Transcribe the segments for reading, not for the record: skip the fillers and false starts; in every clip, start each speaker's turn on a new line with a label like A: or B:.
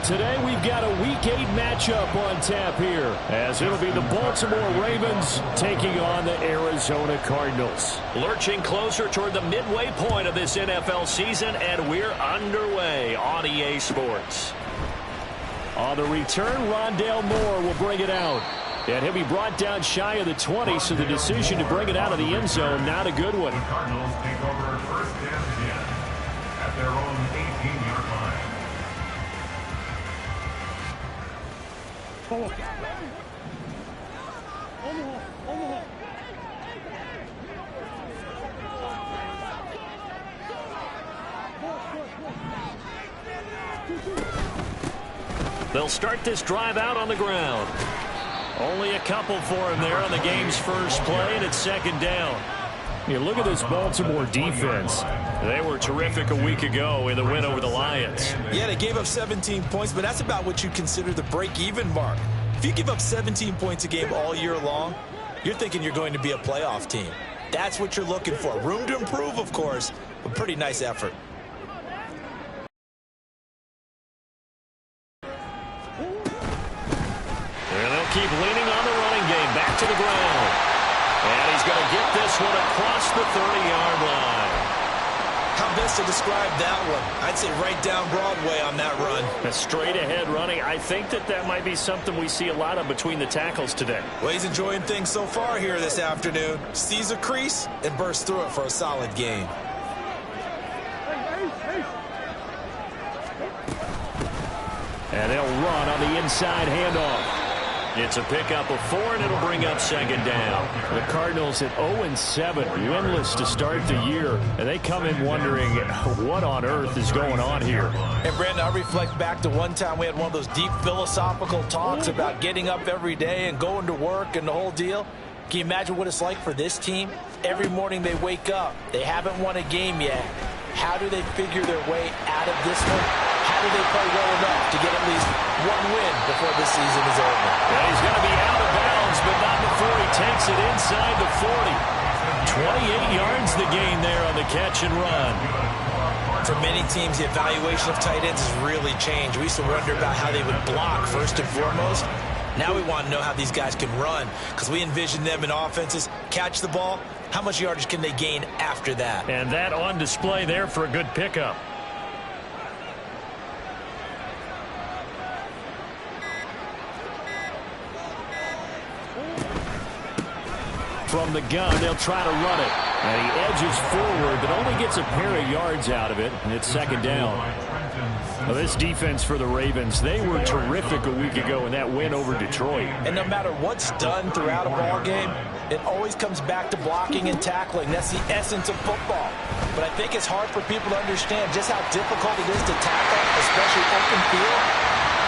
A: today we've got a Week 8 matchup on tap here, as it'll be the Baltimore Ravens taking on the Arizona Cardinals.
B: Lurching closer toward the midway point of this NFL season, and we're underway on EA Sports.
A: On the return, Rondale Moore will bring it out. And he'll be brought down shy of the 20, so the decision to bring it out of the end zone, not a good one.
C: The Cardinals take over first down again at their own 18-yard line.
B: They'll start this drive out on the ground. Only a couple for him there on the game's first play, and it's second down.
A: You look at this Baltimore defense.
B: They were terrific a week ago in the win over the Lions.
D: Yeah, they gave up 17 points, but that's about what you consider the break-even mark. If you give up 17 points a game all year long, you're thinking you're going to be a playoff team. That's what you're looking for. Room to improve, of course, but pretty nice effort.
B: And they'll keep leaning on the running game. Back to the ground. And he's going to get this one across the 30-yard line.
D: How best to describe that one? I'd say right down Broadway on that run.
B: A straight-ahead running. I think that might be something we see a lot of between the tackles today.
D: Well, he's enjoying things so far here this afternoon. Sees a crease and bursts through it for a solid gain.
A: And they'll run on the inside handoff.
B: It's a pickup of 4, and it'll bring up second down.
A: The Cardinals at 0-7, winless to start the year. And they come in wondering what on earth is going on here.
D: And, Brandon, I reflect back to one time we had one of those deep philosophical talks about getting up every day and going to work and the whole deal. Can you imagine what it's like for this team? Every morning they wake up. They haven't won a game yet. How do they figure their way out of this one? How do they play well enough to get at least one win before this season is over?
B: And he's going to be out of bounds, but not before he takes it inside the 40. 28 yards the gain there on the catch and run.
D: For many teams, the evaluation of tight ends has really changed. We used to wonder about how they would block first and foremost. Now we want to know how these guys can run, because we envision them in offenses catch the ball. How much yardage can they gain after that?
B: And that on display there for a good pickup.
A: From the gun, they'll try to run it. And he edges forward, but only gets a pair of yards out of it. And it's second down. Well, this defense for the Ravens, they were terrific a week ago in that win over Detroit.
D: And no matter what's done throughout a ball game, it always comes back to blocking and tackling. That's the essence of football. But I think it's hard for people to understand just how difficult it is to tackle, especially open field.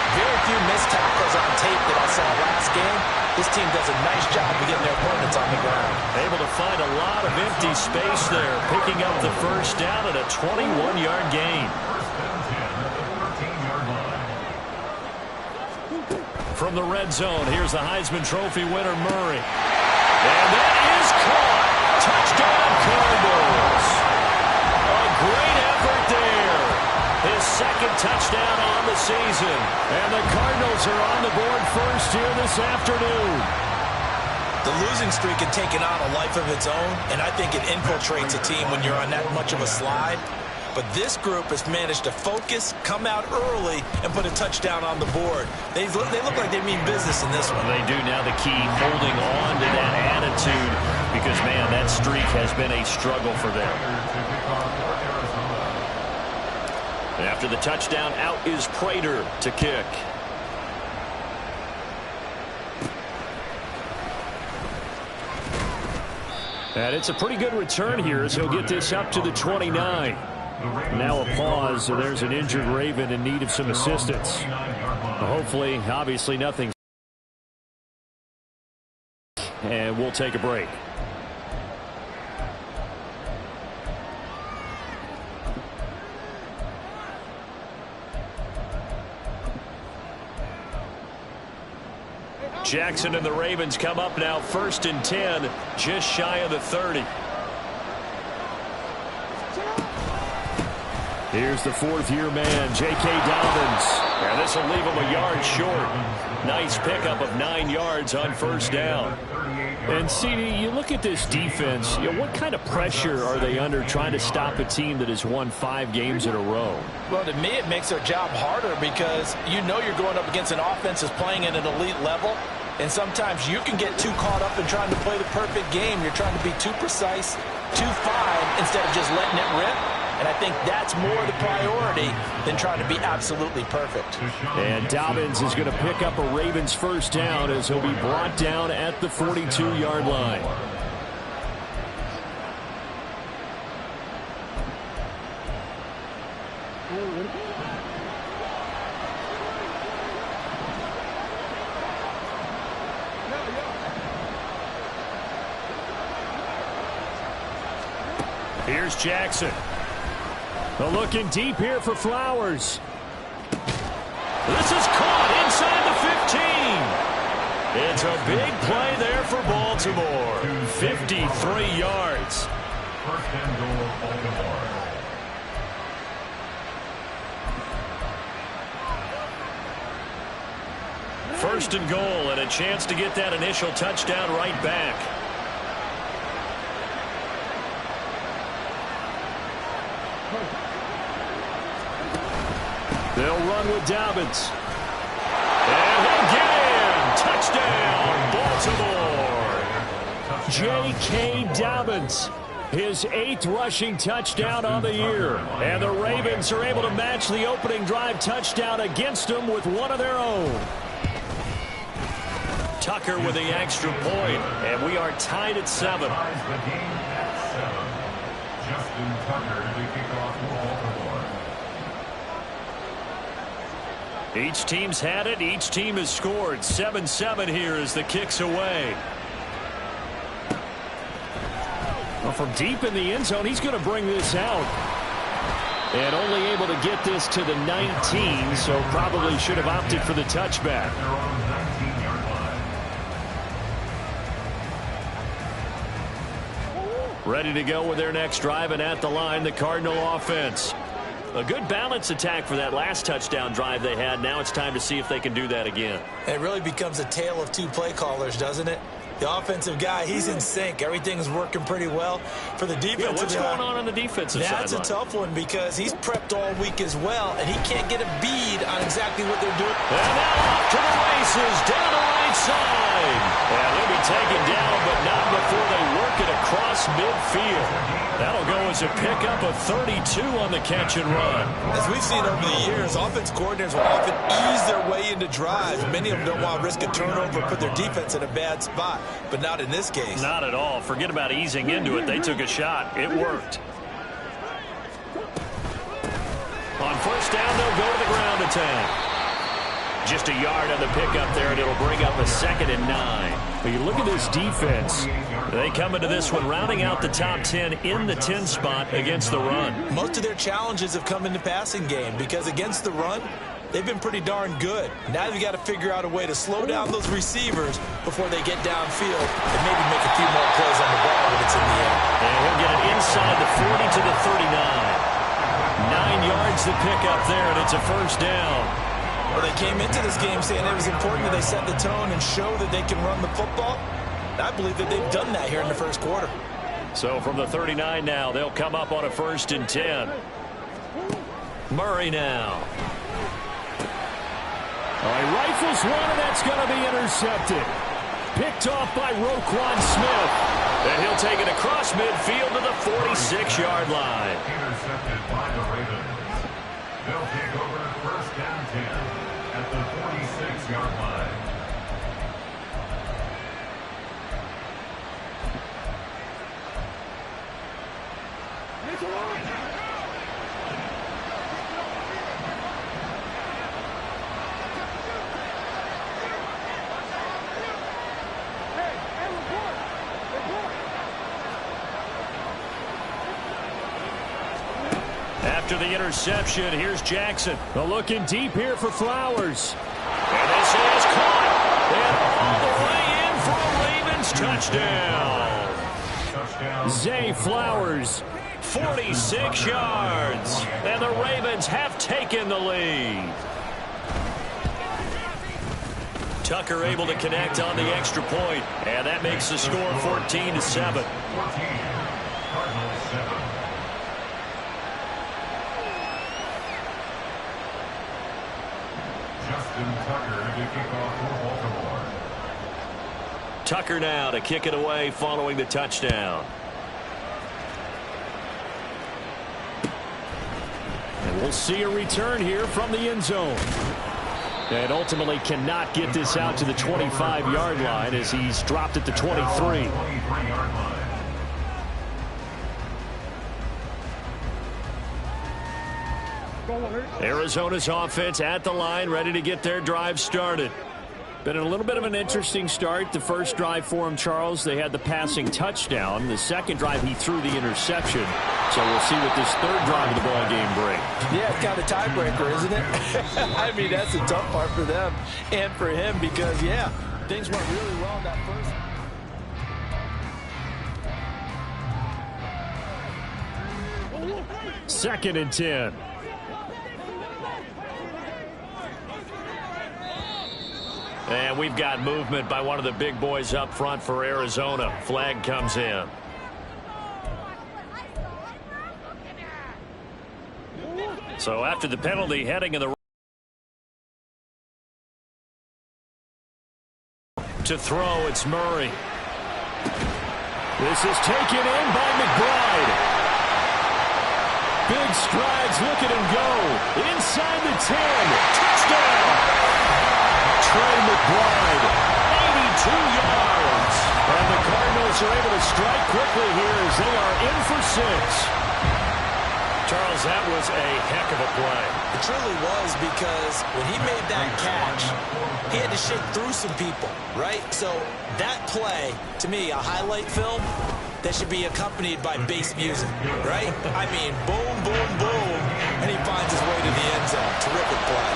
D: Very few missed tackles on tape that I saw last game. This team does a nice job of getting their opponents on the ground.
B: Able to find a lot of empty space there, picking up the first down at a 21-yard gain. From the red zone, here's the Heisman Trophy winner, Murray. And that is caught. Touchdown, Cardinals. A great effort there. His second touchdown on the season. And the Cardinals are on the board first here this afternoon.
D: The losing streak had taken on a life of its own, and I think it infiltrates a team when you're on that much of a slide. But this group has managed to focus, come out early, and put a touchdown on the board. They look like they mean business in this one.
B: They do. Now the key, holding on to that attitude, because, man, that streak has been a struggle for them. After the touchdown, out is Prater to kick.
A: And it's a pretty good return here as he'll get this up to the 29. Now a pause, so there's an injured Raven in need of some assistance. Hopefully, obviously nothing. And we'll take a break. Jackson and the Ravens come up now, 1st and 10, just shy of the 30. Here's the 4th-year man, J.K. Dobbins. And this
B: This will leave him a yard short. Nice pickup of 9 yards on first down.
A: And, CD, you look at this defense, what kind of pressure are they under trying to stop a team that has won 5 games in a row?
D: Well, to me, it makes their job harder because you know you're going up against an offense that's playing at an elite level, and sometimes you can get too caught up in trying to play the perfect game. You're trying to be too precise, too fine, instead of just letting it rip. And I think that's more the priority than trying to be absolutely perfect.
A: And Dobbins is going to pick up a Ravens first down as he'll be brought down at the 42-yard line. Here's Jackson. Looking deep here for Flowers.
B: This is caught inside the 15. It's a big play there for Baltimore. 53 yards.
C: First and goal, Baltimore.
B: First and goal, and a chance to get that initial touchdown right back.
A: They'll run with Dobbins.
B: And he'll get in. Touchdown, Baltimore.
A: J.K. Dobbins, his 8th rushing touchdown on the year. And the Ravens are able to match the opening drive touchdown against them with one of their own.
B: Tucker with the extra point, and we are tied at 7.
C: Ties the game at 7. Justin Tucker to kick off for Baltimore.
B: Each team's had it. Each team has scored. 7-7 here as the kick's away.
A: Well, from deep in the end zone, he's going to bring this out. And only able to get this to the 19, so probably should have opted for the touchback.
C: They're on the 19-yard line.
B: Ready to go with their next drive, and at the line, the Cardinal offense. A good balance attack for that last touchdown drive they had. Now it's time to see if they can do that again.
D: It really becomes a tale of 2 play callers, doesn't it? The offensive guy, he's in sync. Everything's working pretty well. For the defensive
B: what's going on the defensive side?
D: That's a tough one because he's prepped all week as well, and he can't get a bead on exactly what they're doing.
B: And now off to the races, down the right side. And they'll be taken down, but not before they work it across midfield. That'll go as a pickup of 32 on the catch and run.
D: As we've seen over the years, offense coordinators will often ease their way into drives. Many of them don't want to risk a turnover or put their defense in a bad spot, but not in this case.
B: Not at all. Forget about easing into it. They took a shot. It worked. On first down, they'll go to the ground attack. Just a yard on the pickup there, and it'll bring up a 2nd and 9.
A: But you look at this defense.
B: They come into this one rounding out the top 10 in the 10 spot against the run.
D: Most of their challenges have come in the passing game because against the run, they've been pretty darn good. Now they've got to figure out a way to slow down those receivers before they get downfield and maybe make a few more plays on the ball when it's in the air.
B: And he'll get it inside the 40 to the 39. 9 yards to pick up there, and it's a first down.
D: Well, they came into this game saying it was important that they set the tone and show that they can run the football. I believe that they've done that here in the first quarter.
B: So from the 39 now, they'll come up on a 1st and 10. Murray now.
A: All right, rifles one, and that's going to be intercepted. Picked off by Roquan Smith.
B: And he'll take it across midfield to the 46-yard line.
C: Intercepted by the Ravens. They'll take over 1st and 10 at the 46-yard line.
B: After the interception, here's Jackson.
A: Looking deep here for Flowers.
B: And this is caught. And all the way in for a Ravens touchdown.
A: Zay Flowers.
B: 46 yards. And the Ravens have taken the lead. Tucker able to connect on the extra point, and that makes the score 14-7.
C: Cardinals 7. Justin Tucker to kick off for Baltimore.
B: Tucker now to kick it away following the touchdown.
A: And we'll see a return here from the end zone. And ultimately cannot get this out to the 25-yard line as he's dropped at the 23.
C: 23-yard line.
A: Arizona's offense at the line, ready to get their drive started. Been a little bit of an interesting start. The first drive for him, Charles, they had the passing touchdown. The second drive, he threw the interception. So we'll see what this third drive of the ball game brings.
D: Yeah, it's kind of a tiebreaker, isn't it? I mean, that's the tough part for them and for him because, yeah, things went really well that first.
A: 2nd and 10.
B: And we've got movement by one of the big boys up front for Arizona. Flag comes in. So after the penalty, heading in the to throw, it's Murray.
A: This is taken in by McBride. Big strides, look at him go. Inside the 10. Touchdown! Trey McBride, 82 yards. And the Cardinals are able to strike quickly here as they are in for 6.
B: Charles, that was a heck of a play.
D: It truly was because when he made that catch, he had to shake through some people, right? So that play, to me, a highlight film that should be accompanied by bass music, right? I mean, boom, boom, boom, and he finds his way to the end zone. Terrific play.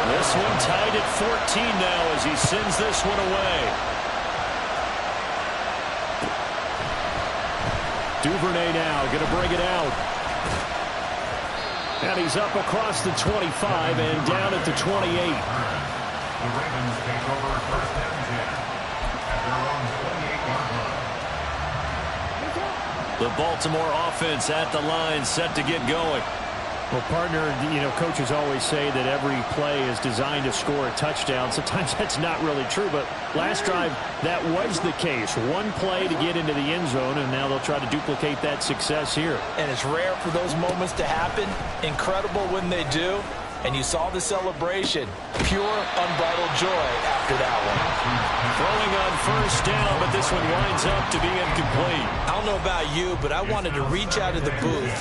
B: This one tied at 14 now as he sends this one away.
A: Duvernay now going to bring it out. And he's up across the 25 and down at the 28.
C: The Ravens take over 1st and 10 at their own 28-yard line.
B: The Baltimore offense at the line, set to get going.
A: Well, partner, you know, coaches always say that every play is designed to score a touchdown. Sometimes that's not really true, but last drive, that was the case. One play to get into the end zone, and now they'll try to duplicate that success here.
D: And it's rare for those moments to happen. Incredible when they do. And you saw the celebration. Pure, unbridled joy after that one.
B: Throwing on 1st down, but this one winds up to be incomplete.
D: I don't know about you, but I wanted to reach out of the booth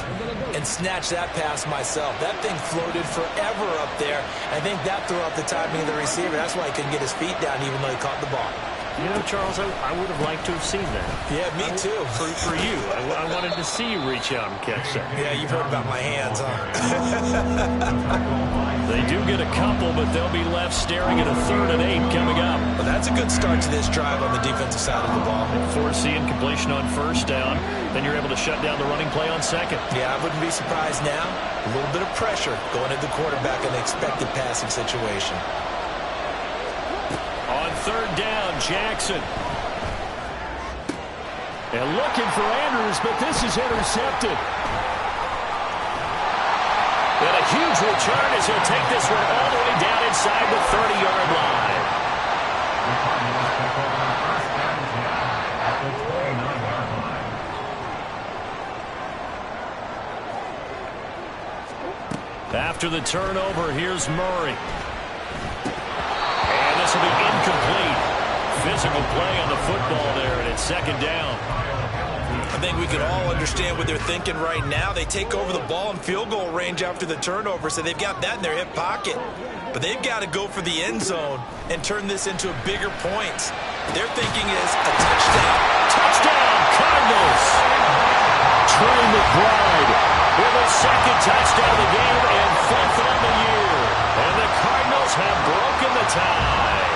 D: and snatch that pass myself. That thing floated forever up there. I think that threw out the timing of the receiver. That's why he couldn't get his feet down even though he caught the ball.
A: You know, Charles, I would have liked to have seen that.
D: Yeah, me too.
A: For you. I wanted to see you reach out and catch that.
D: Yeah, you've heard about my hands, huh?
B: They do get a couple, but they'll be left staring at a 3rd and 8 coming up.
D: Well, that's a good start to this drive on the defensive side of the ball.
B: Force the incompletion on 1st down. Then you're able to shut down the running play on 2nd.
D: Yeah, I wouldn't be surprised now. A little bit of pressure going at the quarterback in an expected passing situation.
B: On 3rd down, Jackson.
A: And looking for Andrews, but this is intercepted.
B: And a huge return as he'll take this one all the way down inside the 30-yard line.
C: The Cardinals take over 1st and 10 at the 29-yard line.
B: After the turnover, here's Murray. And this will be incomplete. Physical play on the football there, and it's 2nd down.
D: I think we can all understand what they're thinking right now. They take over the ball in field goal range after the turnover, so they've got that in their hip pocket. But they've got to go for the end zone and turn this into a bigger point. Their thinking is a touchdown.
B: Touchdown, Cardinals!
A: Trey McBride
B: With a 2nd touchdown of the game and 5th on the year. And the Cardinals have broken the tie.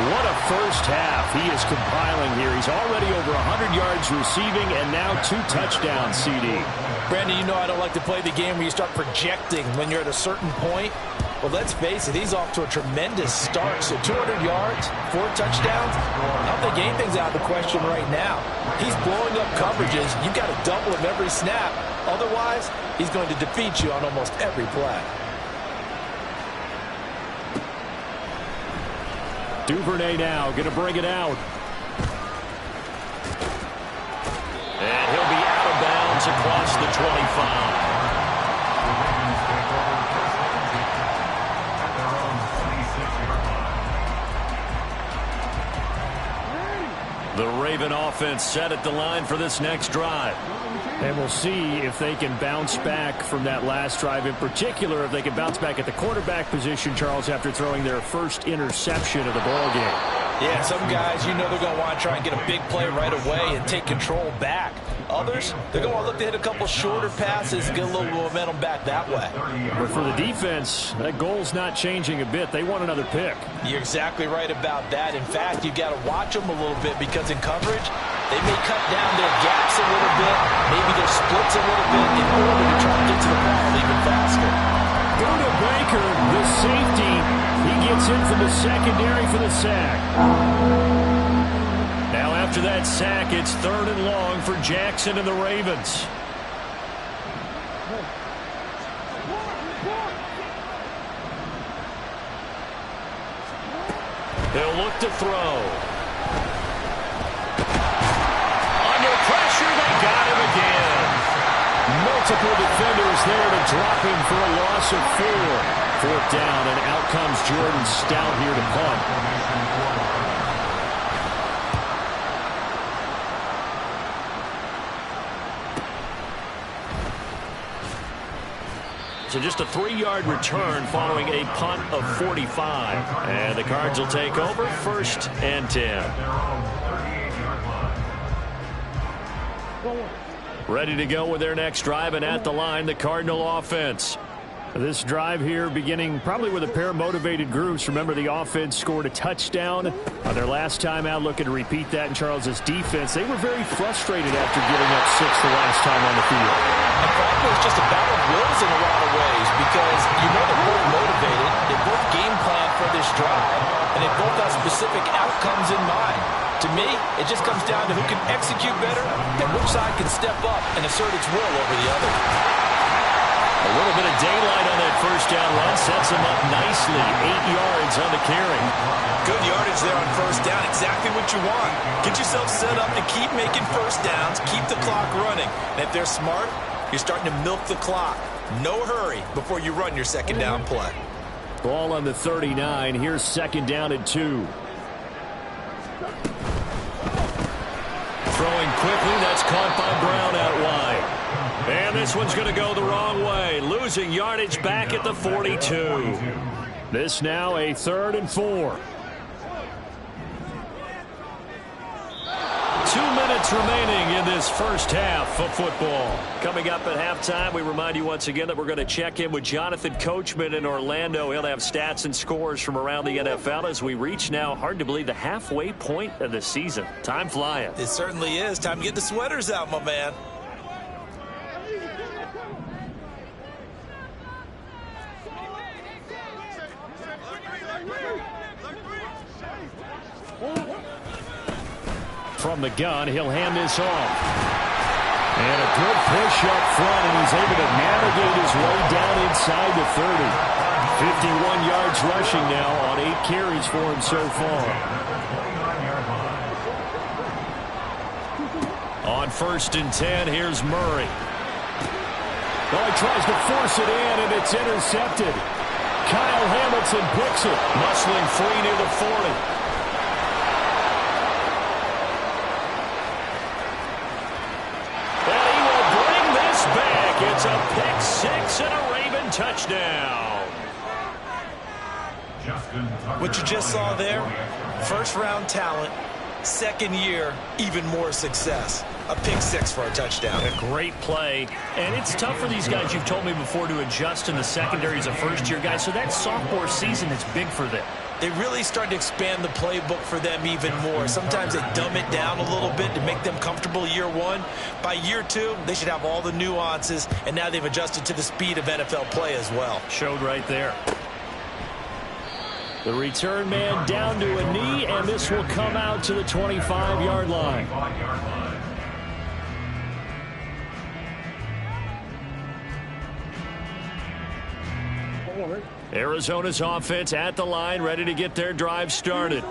A: What a first half. He is compiling here. He's already over 100 yards receiving and now 2 touchdowns, CD.
D: Brandon, you know I don't like to play the game where you start projecting when you're at a certain point. Well, let's face it, he's off to a tremendous start. So 200 yards, 4 touchdowns. I don't think anything's out of the question right now. He's blowing up coverages. You've got to double him every snap. Otherwise, he's going to defeat you on almost every play.
A: Duvernay now going to bring it out.
B: And he'll be out of bounds across the 25. The Raven offense set at the line for this next drive.
A: And we'll see if they can bounce back from that last drive. In particular, if they can bounce back at the quarterback position, Charles, after throwing their first interception of the ballgame.
D: Yeah, some guys, you know they're going to want to try and get a big play right away and take control back. Others, they're going to look to hit a couple shorter passes, get a little momentum back that way.
A: But for the defense, that goal's not changing a bit. They want another pick.
D: You're exactly right about that. In fact, you've got to watch them a little bit because in coverage, they may cut down their gaps a little bit, maybe their splits a little bit in order to try and get to the ball even faster.
A: Buda Baker, the safety, he gets in from the secondary for the sack.
B: Now after that sack, it's 3rd and long for Jackson and the Ravens. He'll look to throw. Under pressure, they got him again.
A: Multiple defenders there to drop him for a loss of 4. 4th down, and out comes Jordan Stout here to punt.
B: So just a 3-yard return following a punt of 45. And the Cards will take over 1st and 10. Ready to go with their next drive, and at the line, the Cardinal offense.
A: This drive here beginning probably with a pair of motivated groups. Remember, the offense scored a touchdown on their last time out, looking to repeat that in Charles's defense. They were very frustrated after giving up 6 the last time on the field.
D: And frankly, it's just a battle of wills in a lot of ways because you know they're both motivated, they both game plan for this drive, and they both have specific outcomes in mind. To me, it just comes down to who can execute better and which side can step up and assert its will over the other.
B: A little bit of daylight on that first down run sets him up nicely. 8 yards on the carry.
D: Good yardage there on first down. Exactly what you want. Get yourself set up to keep making first downs, keep the clock running. And if they're smart, you're starting to milk the clock. No hurry before you run your second down play.
A: Ball on the 39. Here's 2nd down and 2.
B: Throwing quickly, that's caught by Brown out wide. And this one's going to go the wrong way. Losing yardage back at the 42.
A: This now a 3rd and 4.
B: 2 minutes remaining in this first half of football. Coming up at halftime, we remind you once again that we're going to check in with Jonathan Coachman in Orlando. He'll have stats and scores from around the NFL as we reach now, hard to believe, the halfway point of the season. Time flying.
D: It certainly is. Time to get the sweaters out, my man.
A: From the gun, he'll hand this off. And a good push up front, and he's able to navigate his way down inside the 30. 51 yards rushing now on 8 carries for him so far.
B: On 1st and 10, here's Murray.
A: Well, he tries to force it in, and it's intercepted. Kyle Hamilton picks it.
B: Muscling free near the 40. It's a pick 6 and a Raven touchdown.
D: What you just saw there, first-round talent, second year, even more success. A pick 6 for a touchdown.
B: A great play. And it's tough for these guys, you've told me before, to adjust in the secondary as a first-year guy. So that sophomore season is big for them.
D: they really start to expand the playbook for them even more. Sometimes they dumb it down a little bit to make them comfortable year one. By year two, they should have all the nuances, and now they've adjusted to the speed of NFL play as well.
A: Showed right there. The return man down to a knee, and this will come out to the 25-yard line. Arizona's offense at the line, ready to get their drive started.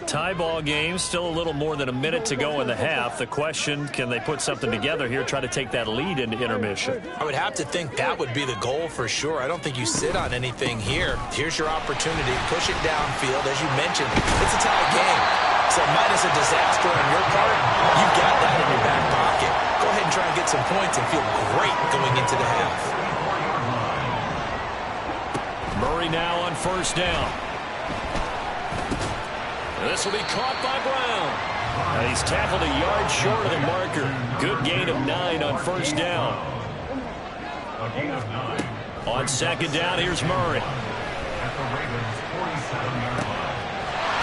A: Tie ball game, still a little more than a minute to go in the half. The question, can they put something together here, try to take that lead into intermission?
D: I would have to think that would be the goal for sure. I don't think you sit on anything here. Here's your opportunity. Push it downfield. As you mentioned, it's a tie game. So minus a disaster on your part, you've got that in your back pocket. Go ahead and try and get some points and feel great going into the half.
A: Murray now on first down. This will be caught by Brown. And he's tackled a yard short of the marker. Good gain of 9 on first down.
C: A gain of 9.
A: On second down, here's Murray.
C: At the Ravens' 47-yard line.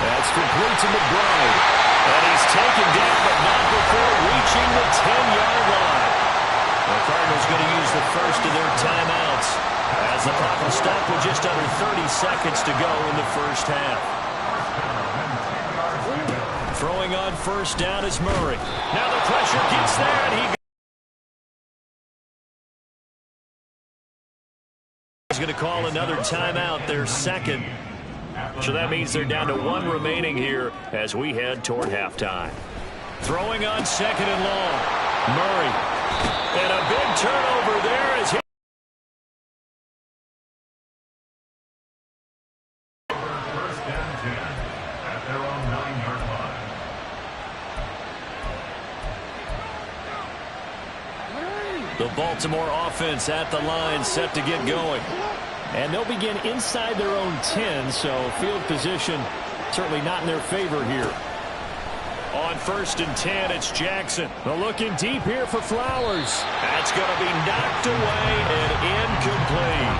A: That's complete to McBride. And he's taken down, but not before reaching the 10-yard line. The Cardinals going to use the first of their timeouts as the clock will stop with just under 30 seconds to go in the first half. Throwing on first down is Murray. Now the pressure gets there, and he's going to call another timeout, their second. So that means they're down to 1 remaining here as we head toward halftime. Throwing on second and long. Murray. And a big turnover there as he
C: First and 10 at their own 9-yard line.
A: The Baltimore offense at the line, set to get going. And they'll begin inside their own 10, so field position certainly not in their favor here. On first and 10, it's Jackson. They're looking deep here for Flowers. That's going to be knocked away and incomplete.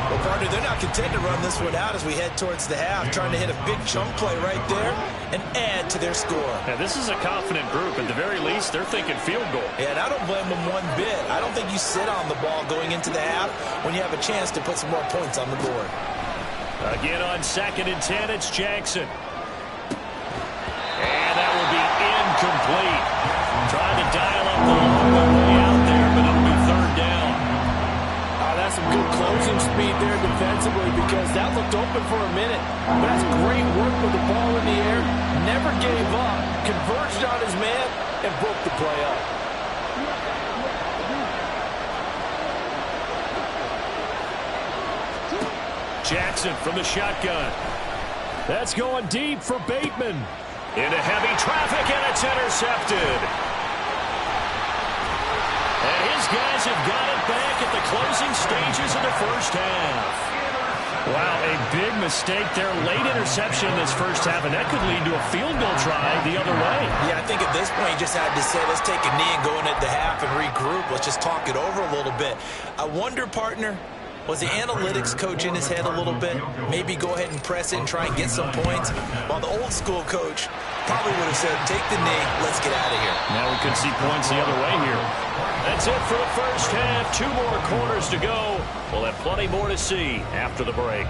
D: Well, partner, they're not content to run this one out as we head towards the half, trying to hit a big chunk play right there and add to their score.
A: Now, this is a confident group. At the very least, they're thinking field goal.
D: Yeah, and I don't blame them one bit. I don't think you sit on the ball going into the half when you have a chance to put some more points on the board.
A: Again on second and 10, it's Jackson. And that will be incomplete. Trying to dial up the long way out there, but it'll be third down.
E: That's some good closing speed there defensively because that looked open for a minute. But that's great work with the ball in the air. Never gave up. Converged on his man and broke the play up.
A: Jackson from the shotgun. That's going deep for Bateman. Into heavy traffic, and it's intercepted. And his guys have got it back at the closing stages of the first half. Wow, a big mistake there. Late interception in this first half, and that could lead to a field goal try the other way.
D: Yeah, I think at this point you just had to say, let's take a knee and go in at the half and regroup. Let's just talk it over a little bit. I wonder, partner, was the analytics coach in his head a little bit? Maybe go ahead and press it and try and get some points. While the old school coach probably would have said, take the knee, let's get out of here.
A: Now we could see points the other way here. That's it for the first half. 2 more quarters to go. We'll have plenty more to see after the break.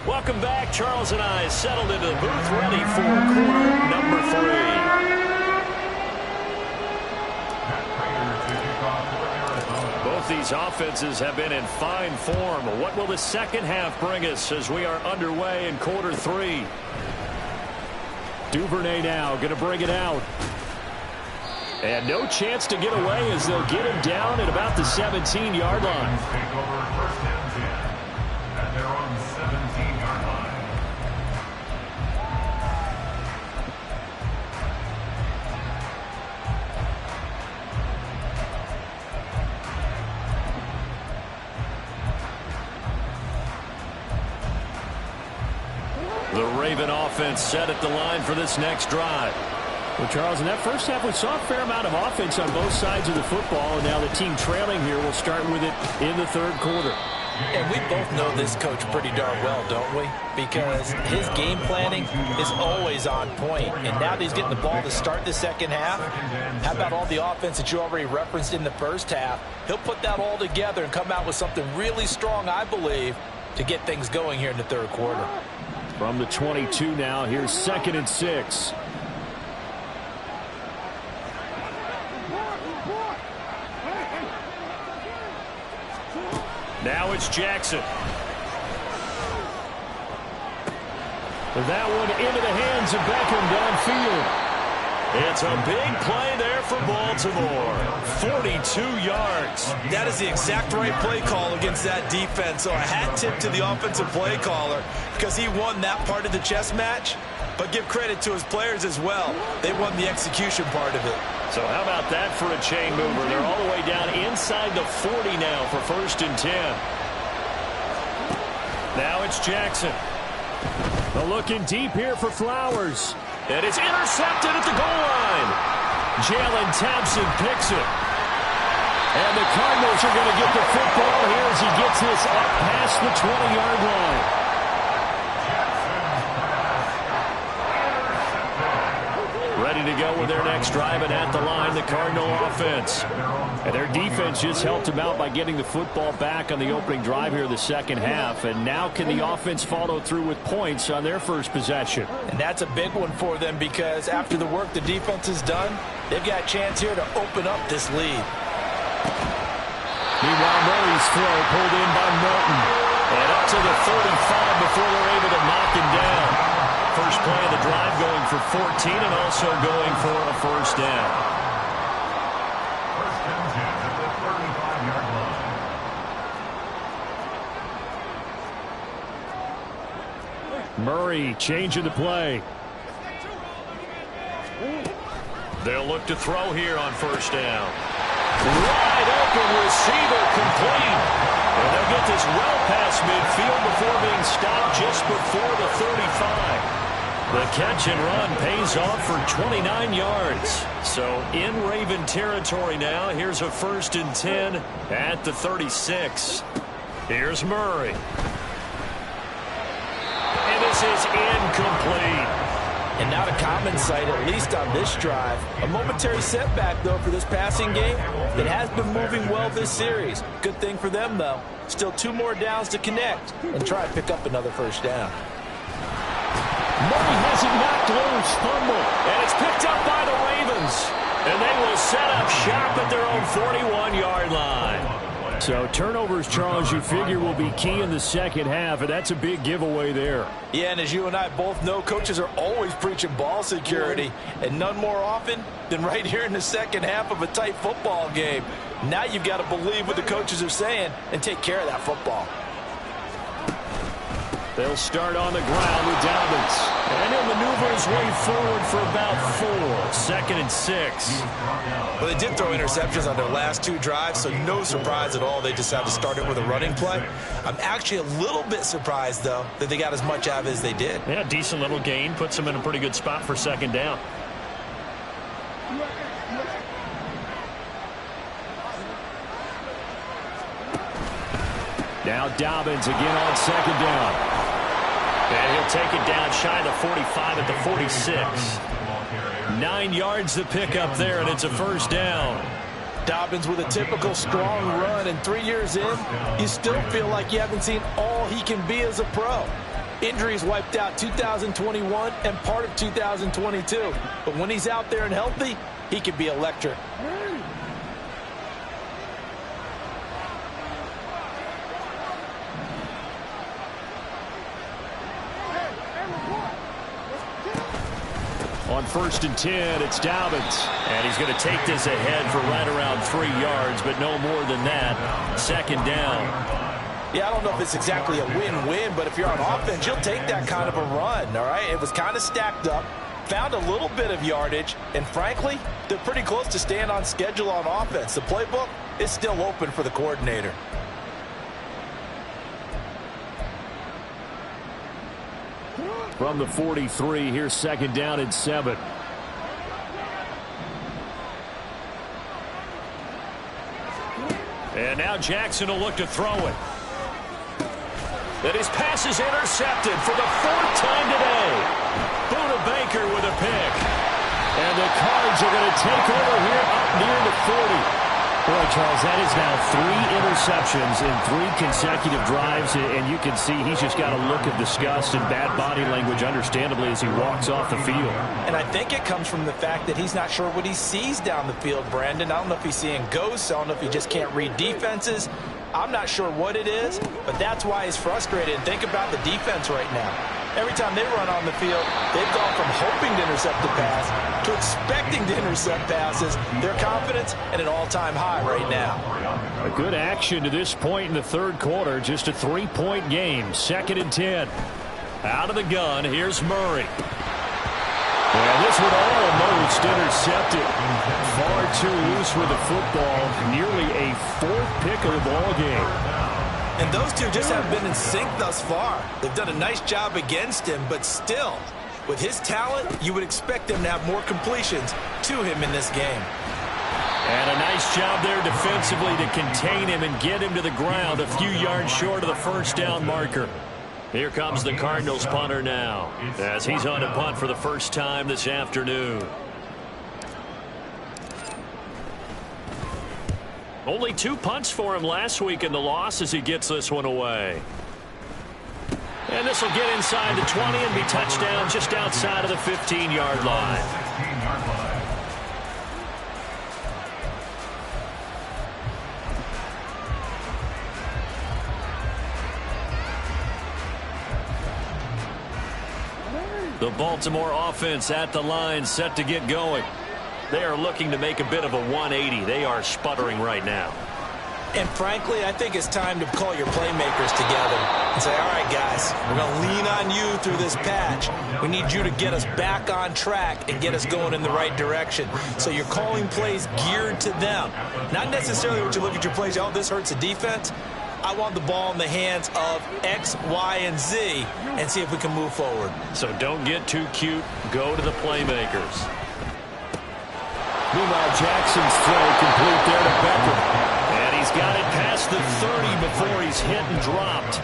A: Welcome back. Charles and I settled into the booth, ready for quarter number 3. Both these offenses have been in fine form. What will the second half bring us as we are underway in quarter 3? Duvernay now going to bring it out. And no chance to get away as they'll get him down at about the 17-yard line.
C: Take over first and 10 at their own 17-yard line.
A: The
B: The Raven offense set at the line for this next drive.
A: Well, Charles, in that first half, we saw a fair amount of offense on both sides of the football, and now the team trailing here will start with it in the third quarter.
D: And we both know this coach pretty darn well, don't we? Because his game planning is always on point. And now that he's getting the ball to start the second half, how about all the offense that you already referenced in the first half? He'll put that all together and come out with something really strong, I believe, to get things going here in the third quarter.
A: From the 22 now, here's 2nd and 6.
B: Now it's Jackson.
A: That one into the hands of Beckham downfield.
B: It's a big play there for Baltimore. 42 yards.
E: That is the exact right play call against that defense. So a hat tip to the offensive play caller because he won that part of the chess match. But give credit to his players as well. They won the execution part of it.
B: So how about that for a chain mover? They're all the way down inside the 40 now for 1st and 10. Now it's Jackson.
A: They're looking deep here for Flowers.
B: And it's intercepted at the goal line.
A: Jalen Thompson picks it. And the Cardinals are going to get the football here as he gets this up past the 20-yard line. Ready to go with their next drive, and at the line, the Cardinal offense. And their defense just helped them out by getting the football back on the opening drive here in the second half. And now can the offense follow through with points on their first possession?
D: And that's a big one for them because after the work the defense has done, they've got a chance here to open up this lead.
A: Meanwhile, Murray's throw pulled in by Norton.
B: And up to the 35 before they're able to knock him down. First play of the drive going for 14 and also going for a first down.
C: 1st and 10 at the 35-yard line.
A: Murray changing the play.
B: They'll look to throw here on 1st down. Wide open receiver complete. And they'll get this well past midfield before being stopped just before the 35. The catch and run pays off for 29 yards. So in Raven territory now, here's a 1st and 10 at the 36. Here's Murray. And this is incomplete.
D: And not a common sight, at least on this drive. A momentary setback, though, for this passing game that has been moving well this series. Good thing for them, though. Still 2 more downs to connect and try to pick up another 1st down.
A: Murray has it knocked loose, fumble.
B: And it's picked up by the Ravens. And they will set up shop at their own 41-yard line.
A: So turnovers, Charles, you figure will be key in the second half, and that's a big giveaway there.
D: Yeah, and as you and I both know, coaches are always preaching ball security, and none more often than right here in the second half of a tight football game. Now you've got to believe what the coaches are saying and take care of that football.
A: They'll start on the ground with Dobbins.
B: And he'll maneuver his way forward for about 4. 2nd and 6.
E: Well, they did throw interceptions on their last 2 drives, so no surprise at all they decided to start it with a running play. I'm actually a little bit surprised, though, that they got as much out of it as they did.
B: Yeah, decent little gain. Puts them in a pretty good spot for 2nd down.
A: Now Dobbins again on 2nd down.
B: And he'll take it down shy of the 45 at the 46. 9 yards to pick up there, and it's a 1st down.
D: Dobbins with a typical strong run, and 3 years in, you still feel like you haven't seen all he can be as a pro. Injuries wiped out 2021 and part of 2022. But when he's out there and healthy, he can be electric.
A: On 1st and 10, it's Dobbins.
B: And he's going to take this ahead for right around 3 yards, but no more than that. 2nd down.
D: Yeah, I don't know if it's exactly a win-win, but if you're on offense, you'll take that kind of a run, all right? It was kind of stacked up, found a little bit of yardage, and frankly, they're pretty close to staying on schedule on offense. The playbook is still open for the coordinator.
A: From the 43, here's second down and 7.
B: And now Jackson will look to throw it. And his pass is intercepted for the 4th time today. Buda Baker with a pick.
A: And the Cards are going to take over here up near the 40. Boy, Charles, that is now 3 interceptions in 3 consecutive drives, and you can see he's just got a look of disgust and bad body language, understandably, as he walks off the field.
D: And I think it comes from the fact that he's not sure what he sees down the field, Brandon. I don't know if he's seeing ghosts. I don't know if he just can't read defenses. I'm not sure what it is, but that's why he's frustrated. And think about the defense right now. Every time they run on the field, they've gone from hoping to intercept the pass to expecting to intercept passes. Their confidence at an all-time high right now.
A: A good action to this point in the 3rd quarter. Just a 3-point game. 2nd and 10.
B: Out of the gun, here's Murray.
A: And this one almost intercepted. Far too loose with the football. Nearly a 4th pick of the ball game.
D: And those two just haven't been in sync thus far. They've done a nice job against him, but still, with his talent, you would expect them to have more completions to him in this game.
B: And a nice job there defensively to contain him and get him to the ground a few yards short of the 1st down marker. Here comes the Cardinals punter now, as he's on to punt for the first time this afternoon. Only 2 punts for him last week in the loss as he gets this one away. And this will get inside the 20 and be touchdown just outside of the 15-yard line. The Baltimore offense at the line, set to get going. They are looking to make a bit of a 180. They are sputtering right now.
D: And frankly, I think it's time to call your playmakers together and say, all right, guys, we're going to lean on you through this patch. We need you to get us back on track and get us going in the right direction. So you're calling plays geared to them. Not necessarily what you look at your plays, oh, this hurts the defense. I want the ball in the hands of X, Y, and Z and see if we can move forward.
B: So don't get too cute. Go to the playmakers.
A: Meanwhile, Jackson's throw complete there to Beckham.
B: And he's got it past the 30 before he's hit and dropped.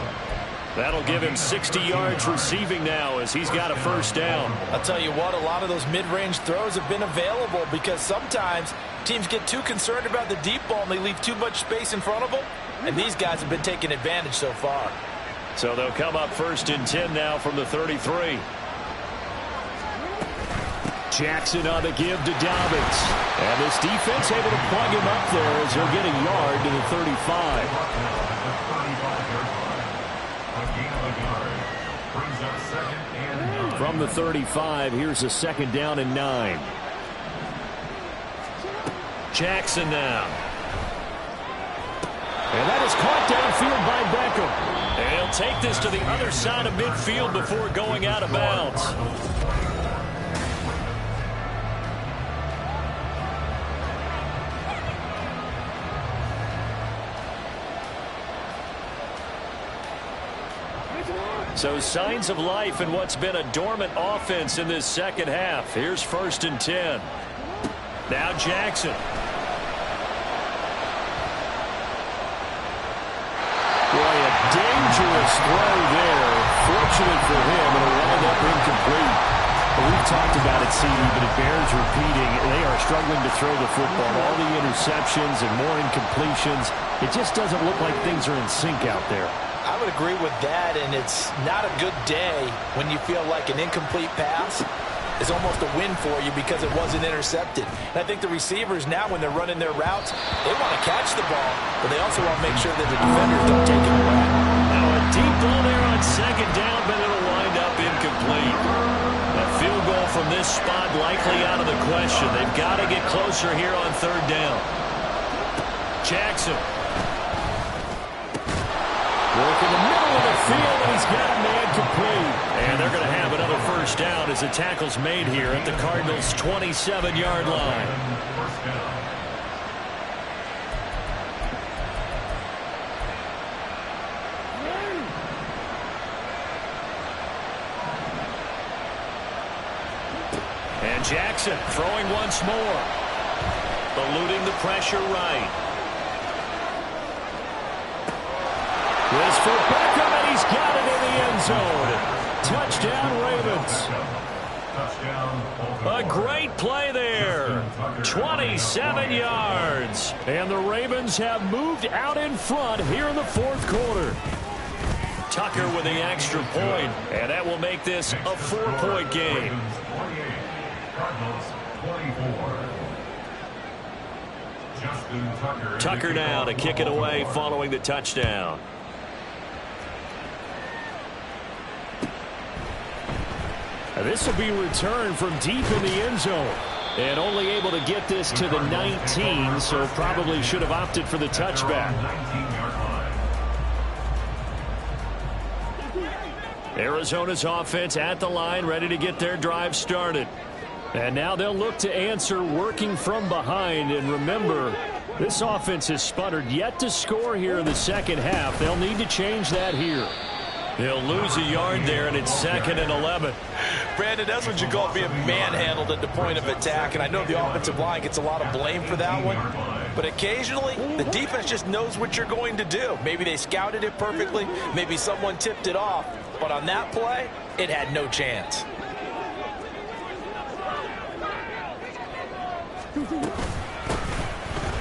B: That'll give him 60 yards receiving now as he's got a 1st down.
D: I'll tell you what, a lot of those mid-range throws have been available because sometimes teams get too concerned about the deep ball and they leave too much space in front of them. And these guys have been taking advantage so far.
B: So they'll come up 1st and 10 now from the 33.
A: Jackson on the give to Dobbins. And this defense able to plug him up there as he'll get a yard to the 35. From the 35, here's a 2nd down and 9.
B: Jackson now.
A: And that is caught downfield by Beckham.
B: And he'll take this to the other side of midfield before going out of bounds. So signs of life in what's been a dormant offense in this 2nd half. Here's 1st and 10. Now Jackson.
A: Boy, a dangerous throw there. Fortunate for him, it'll wind up incomplete. We've talked about it, CD, but it bears repeating. They are struggling to throw the football. All the interceptions and more incompletions. It just doesn't look like things are in sync out there.
D: I would agree with that, and it's not a good day when you feel like an incomplete pass is almost a win for you because it wasn't intercepted. And I think the receivers now, when they're running their routes, they want to catch the ball, but they also want to make sure that the defenders don't take it away.
B: Now a deep ball there on 2nd down, but it'll wind up incomplete. A field goal from this spot likely out of the question. They've got to get closer here on 3rd down. Jackson.
A: Work in the middle of the field, and he's got a man complete.
B: And they're going to have another 1st down as the tackle's made here at the Cardinals' 27-yard line. Jackson throwing once more. Eluding the pressure right.
A: This for Beckham, and he's got it in the end zone. Touchdown, Ravens.
B: A great play there. 27 yards.
A: And the Ravens have moved out in front here in the fourth quarter.
B: Tucker with the extra point, and that will make this a 4-point game. Tucker now to kick it away following the touchdown.
A: This will be returned from deep in the end zone. And only able to get this to the 19, so probably should have opted for the touchback.
B: Arizona's offense at the line, ready to get their drive started.
A: And now they'll look to answer working from behind. And remember, this offense has sputtered yet to score here in the second half. They'll need to change that here.
B: They'll lose a yard there, and it's 2nd and 11.
D: Brandon, that's what you call being manhandled at the point of attack. And I know the offensive line gets a lot of blame for that one. But occasionally, the defense just knows what you're going to do. Maybe they scouted it perfectly. Maybe someone tipped it off. But on that play, it had no chance.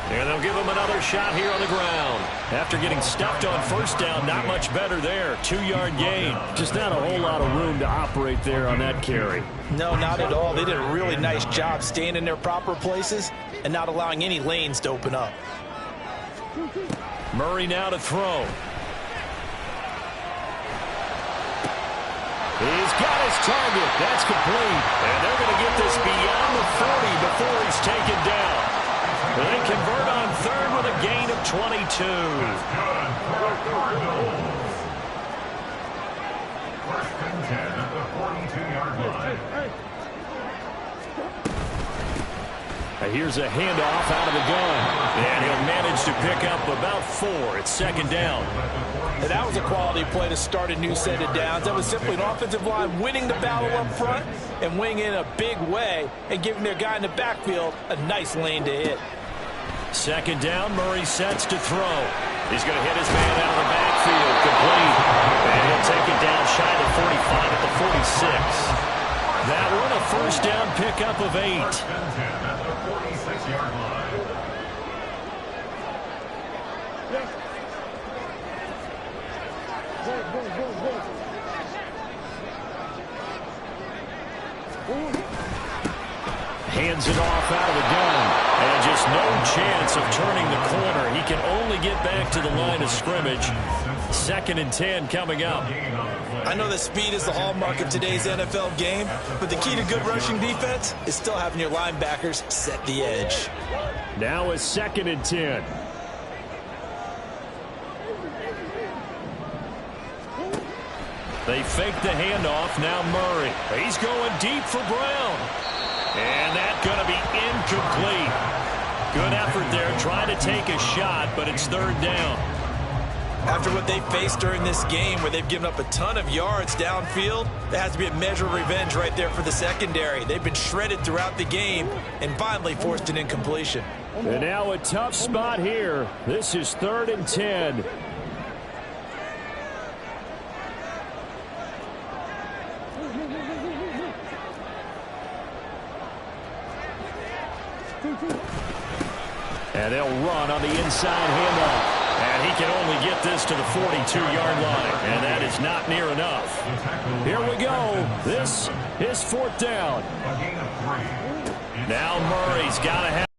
B: And they'll give him another shot here on the ground. After getting stuffed on first down, not much better there. 2-yard gain.
A: Just not a whole lot of room to operate there on that carry.
D: No, not at all. They did a really nice job staying in their proper places and not allowing any lanes to open up.
B: Murray now to throw.
A: He's got his target. That's complete.
B: And they're going to get this beyond the 40 before he's taken down. They convert on third with a gain of 22.
A: Here's a handoff out of the gun.
B: And he'll manage to pick up about 4. It's 2nd down.
D: And that was a quality play to start a new set of downs. That was simply an offensive line winning the battle up front and winning in a big way and giving their guy in the backfield a nice lane to hit.
B: 2nd down, Murray sets to throw. He's going to hit his man out of the backfield, complete. And he'll take it down shy of the 45 at the 46. That one a first down pickup of 8.
C: At the 46-yard line.
A: Hands it off out of the gun.
B: And just no chance of turning the corner. He can only get back to the line of scrimmage. 2nd and 10 coming up.
D: I know that speed is the hallmark of today's NFL game, but the key to good rushing defense is still having your linebackers set the edge.
A: Now it's 2nd and 10.
B: They fake the handoff. Now Murray. He's going deep for Brown. And that's going to be incomplete. Good effort there, trying to take a shot, but it's 3rd down.
D: After what they faced during this game where they've given up a ton of yards downfield, there has to be a measure of revenge right there for the secondary. They've been shredded throughout the game and finally forced an incompletion.
A: And now a tough spot here. This is 3rd and 10. And they'll run on the inside handoff.
B: And he can only get this to the 42-yard line. And that is not near enough.
A: Here we go. This is 4th down.
B: Now Murray's got to have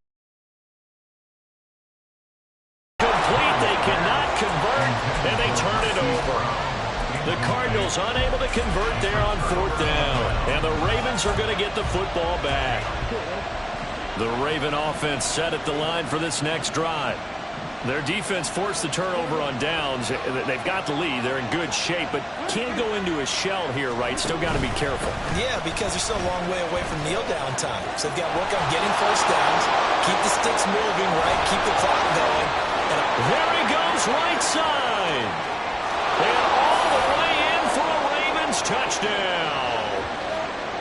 B: complete. They cannot convert, and they turn it over. The Cardinals unable to convert there on 4th down. And the Ravens are going to get the football back. The Raven offense set at the line for this next drive. Their defense forced the turnover on downs. They've got the lead. They're in good shape, but can't go into a shell here, right? Still got to be careful.
D: Yeah, because they're still a long way away from kneel-down time. So they've got to work on getting first downs, keep the sticks moving, right? Keep the clock going. And
B: there he goes, right side. And all the way in for a Ravens touchdown.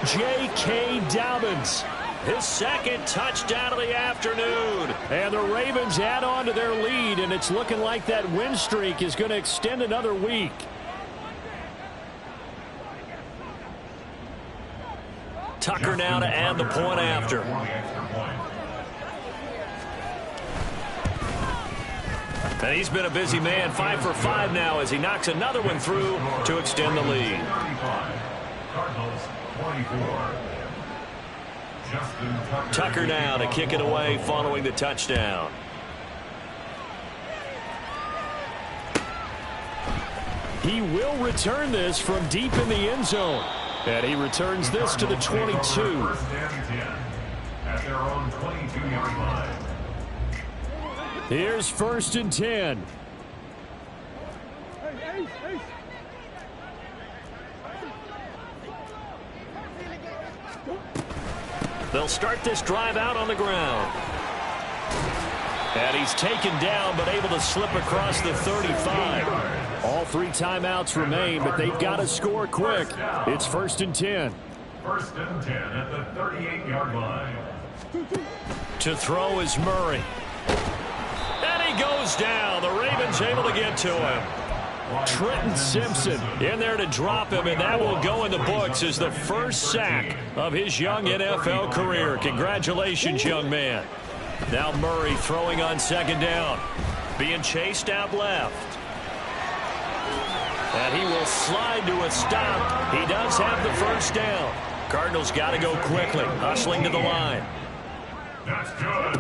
A: J.K. Dobbins
B: His second touchdown of the afternoon.
A: And the Ravens add on to their lead, and it's looking like that win streak is going to extend another week.
B: Tucker now to add the point after. And he's been a busy man, 5 for 5 now as he knocks another one through to extend the lead. Tucker now to kick it away following the touchdown.
A: He will return this from deep in the end zone. And he returns this to the 22.
C: At their own 22-yard line.
A: Here's 1st and 10.
B: They'll start this drive out on the ground.
A: And he's taken down but able to slip across the 35. All 3 timeouts remain, but they've got to score quick. It's 1st and 10.
C: 1st and 10 at the 38-yard line.
B: To throw is Murray. And he goes down. The Ravens able to get to him.
A: Trenton Simpson
B: in there to drop him, and that will go in the books as the first sack of his young NFL career. Congratulations, young man. Now Murray throwing on 2nd down. Being chased out left. And he will slide to a stop. He does have the 1st down. Cardinals got to go quickly, hustling to the line.
C: That's good.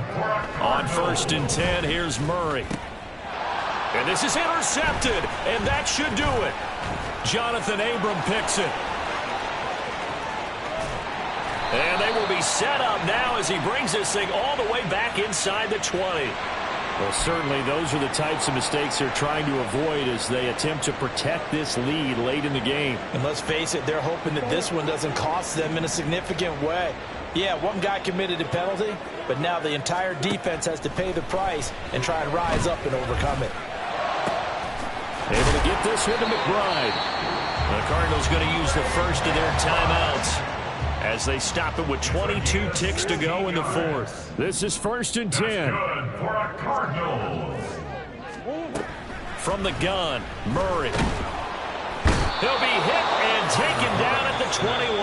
B: On 1st and 10, here's Murray. And this is intercepted, and that should do it. Jonathan Abram picks it. And they will be set up now as he brings this thing all the way back inside the 20.
A: Well, certainly those are the types of mistakes they're trying to avoid as they attempt to protect this lead late in the game.
D: And let's face it, they're hoping that this one doesn't cost them in a significant way. Yeah, one guy committed a penalty, but now the entire defense has to pay the price and try and rise up and overcome it.
A: Able to get this one to McBride.
B: The Cardinals going to use the first of their timeouts as they stop it with 22 ticks to go in the 4th.
A: This is 1st and 10.
C: Good for a Cardinals.
B: From the gun, Murray. He'll be hit and taken down at the 21.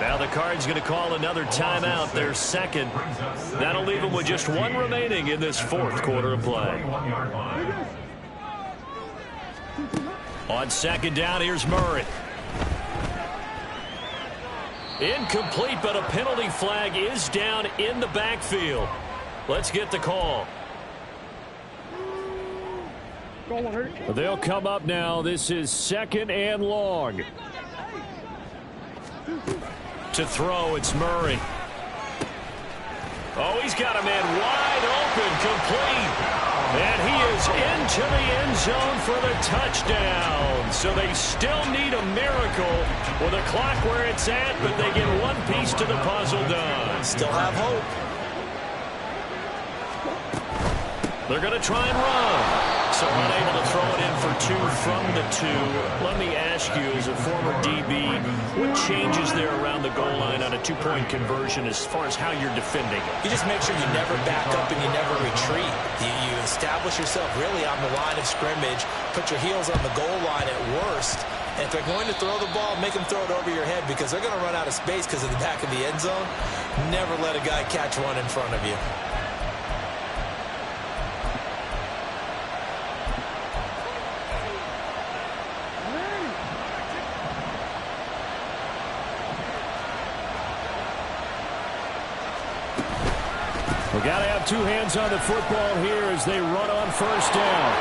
B: Now the Cards going to call another timeout, their second. That'll leave them with just 1 remaining in this 4th quarter of play. On 2nd down, here's Murray. Incomplete, but a penalty flag is down in the backfield. Let's get the call.
A: They'll come up now. This is 2nd and long.
B: To throw, it's Murray. Oh, he's got a man wide open, complete. And he is into the end zone for the touchdown. So they still need a miracle with a clock where it's at, but they get one piece to the puzzle done.
D: Still have hope.
B: They're going to try and run. So unable to throw it in for 2 from the 2. Let me ask you, as a former DB, what changes there around the goal line on a 2-point conversion as far as how you're defending it?
D: You just make sure you never back up and you never retreat. You establish yourself really on the line of scrimmage, put your heels on the goal line at worst, and if they're going to throw the ball, make them throw it over your head because they're going to run out of space because of the back of the end zone. Never let a guy catch one in front of you.
A: We've got to have 2 hands on the football here as they run on 1st down.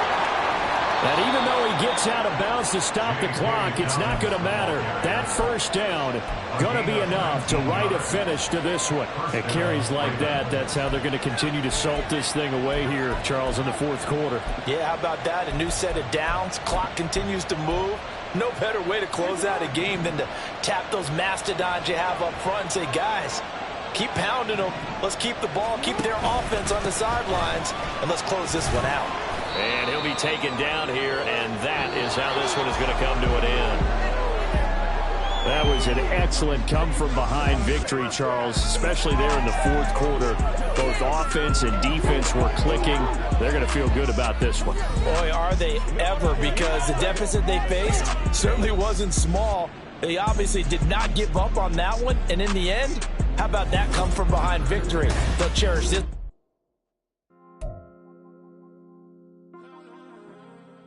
A: And even though he gets out of bounds to stop the clock, it's not going to matter. That 1st down going to be enough to write a finish to this one. It carries like that. That's how they're going to continue to salt this thing away here, Charles, in the 4th quarter.
D: Yeah, how about that? A new set of downs. Clock continues to move. No better way to close out a game than to tap those mastodons you have up front and say, guys, keep pounding them. Let's keep the ball, keep their offense on the sidelines, and let's close this one out.
B: And he'll be taken down here, and that is how this one is going to come to an end.
A: That was an excellent come-from-behind victory, Charles, especially there in the fourth quarter. Both offense and defense were clicking. They're going to feel good about this one.
D: Boy, are they ever, because the deficit they faced certainly wasn't small. They obviously did not give up on that one, and in the end, how about that come-from-behind victory? They'll cherish this.